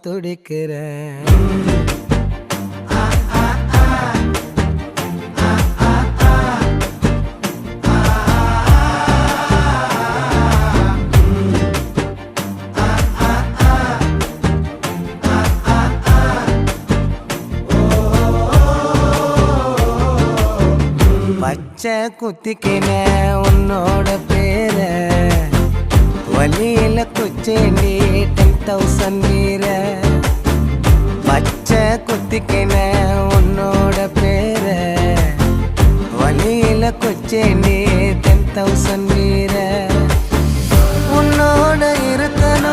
துடிக்கிறேன். பச்சை குத்திக்கின உன்னோட பேர வலியில குச்சேண்டி 10,000 வீர. பச்சை குத்திக்கின உன்னோட பேர வலியில குச்சேண்டி 10,000 வீர. உன்னோட